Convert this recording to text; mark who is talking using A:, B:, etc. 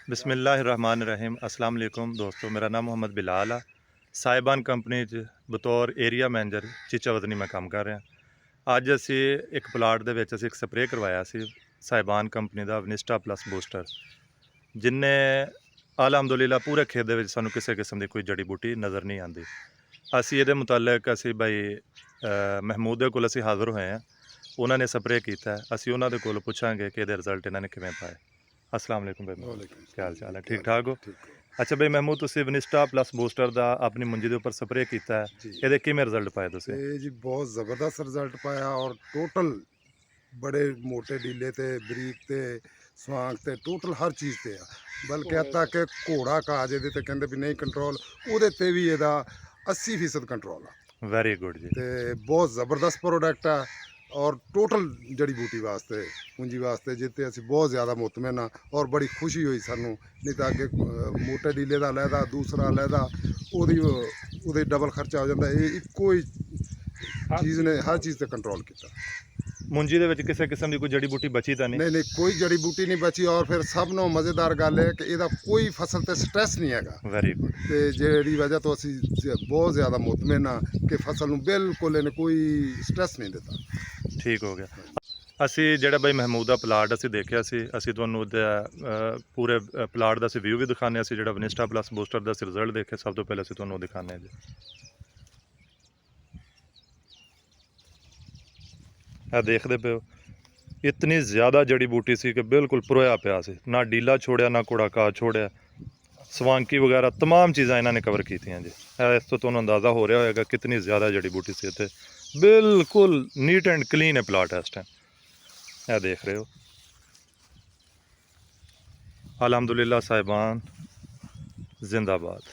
A: बिस्मिल्लाहिर्रहमानिर्रहीम। अस्सलाम वालेकुम दोस्तों, मेरा नाम मोहम्मद बिलाल है। साहिबान कंपनी बतौर एरिया मैनेजर चीचा वतनी मैं काम कर रहा। अज असी एक प्लाट दे विच असी एक स्प्रे करवाया सी साहिबान कंपनी का विनिस्टा प्लस बूस्टर, जिन्ने अलहमदुलिल्लाह पूरे खेत दे विच सानू किसी किस्म की कोई जड़ी बूटी नज़र नहीं आती। असी ये मुतलक असी भाई महमूद दे कोल असी हाज़र होए हैं, उन्होंने स्प्रे किया। असी उन्होंने कोल पुछांगे कि ये रिजल्ट इन्होंने किवें पाए। अस्सलाम वालेकुम भाई महमूद, क्या हाल चाल है? ठीक ठाक हो? अच्छा भाई महमूद, तुसी विनिस्टा प्लस बूस्टर का अपनी मुंजी के उपर स्प्रे किया है,
B: जी
A: ये किवें रिजल्ट पाए तुसी?
B: ते जी बहुत ज़बरदस्त रिजल्ट पाया और टोटल बड़े मोटे डीले ते बरीक ते स्वांग ते टोटल हर चीज़ ते आ। बल्कि हद तक घोड़ा घाह जेह्दे ते कहंदे भी नहीं कंट्रोल, ओहदे ते भी एहदा 80% कंट्रोल आ।
A: वेरी गुड जी।
B: ते बहुत ज़बरदस्त प्रोडक्ट आ और टोटल जड़ी बूटी वास्ते पूंजी वास्ते जिते असी बहुत ज़्यादा मुतमिन हाँ और बड़ी खुशी हुई सानू। नहीं तो अगे मोटे डीले का अलहदा दूसरा अलहदा ओहदी डबल खर्चा हो जाता। ये इक्को ही चीज़ ने हर चीज़ से कंट्रोल किया।
A: मुंजी दे विच किसी किस्म की कोई जड़ी बूटी बची तो नहीं?
B: नहीं नहीं कोई जड़ी बूटी नहीं बची और फिर सब नो मज़ेदार गल है कि ਇਹਦਾ कोई फसल ते स्ट्रेस नहीं हैगा।
A: Very good.
B: ਤੇ ਜਿਹੜੀ ਵਜ੍ਹਾ ਤੋਂ ਅਸੀਂ ਬਹੁਤ ਜ਼ਿਆਦਾ ਮੁਤਮਿਨ ਹਾਂ ਕਿ ਫਸਲ ਨੂੰ ਬਿਲਕੁਲ ਇਹਨੇ ਕੋਈ ਸਟ੍ਰੈਸ ਨਹੀਂ ਦਿੱਤਾ।
A: ठीक हो गया। ਅਸੀਂ ਜਿਹੜਾ ਬਾਈ ਮਹਿਮੂਦ ਦਾ ਪਲਾਟ ਅਸੀਂ ਦੇਖਿਆ ਸੀ, ਅਸੀਂ ਤੁਹਾਨੂੰ ਉਹਦਾ ਪੂਰੇ ਪਲਾਟ ਦਾ ਅਸੀਂ ਵਿਊ ਵੀ ਦਿਖਾਉਂਦੇ ਹਾਂ। ਅਸੀਂ ਜਿਹੜਾ ਵਿਨਿਸਟਾ ਪਲਸ ਬੂਸਟਰ ਦਾ ਅਸੀਂ ਰਿਜ਼ਲਟ ਦੇਖਿਆ, ਸਭ ਤੋਂ ਪਹਿਲਾਂ ਅਸੀਂ ਤੁਹਾਨੂੰ ਉਹ ਦਿਖਾਉਂਦੇ ਹਾਂ ਜੀ। ਇਹ ਦੇਖਦੇ ਪਏ ਹੋ, ਇਤਨੀ ਜ਼ਿਆਦਾ ਜੜੀ ਬੂਟੀ ਸੀ ਕਿ ਬਿਲਕੁਲ ਪਰੋਇਆ ਪਿਆ ਸੀ, ਨਾ ਡੀਲਾ ਛੋੜਿਆ ਨਾ ਕੋੜਾ ਘਾਹ ਛੋੜਿਆ। ਸਵਾਂਕੀ ਵਗੈਰਾ तमाम ਚੀਜ਼ਾਂ ਇਹਨਾਂ ਨੇ ਕਵਰ ਕੀਤੀਆਂ ਜੀ। ਇਸ ਤੋਂ ਤੁਹਾਨੂੰ ਅੰਦਾਜ਼ਾ ਹੋ ਰਿਹਾ ਹੋਏਗਾ ਕਿਤਨੀ ਜ਼ਿਆਦਾ ਜੜੀ ਬੂਟੀ ਸੀ ਇੱਥੇ। ਬਿਲਕੁਲ ਨੀਟ ਐਂਡ ਕਲੀਨ ਹੈ ਪਲਾਟ ਇਸ ਟਾਈਮ, ਇਹ ਦੇਖ ਰਹੇ ਹੋ। अल्हम्दुलिल्लाह साहिबान जिंदाबाद।